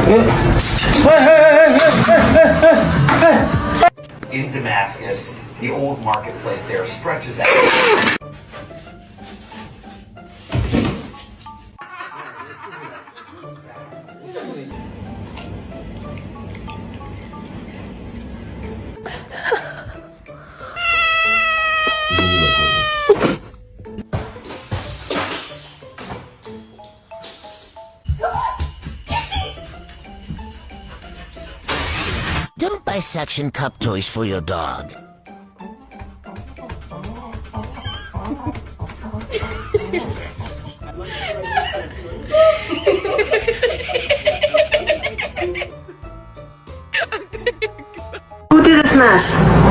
In Damascus, the old marketplace there stretches out. Don't buy suction cup toys for your dog. Who did this mess?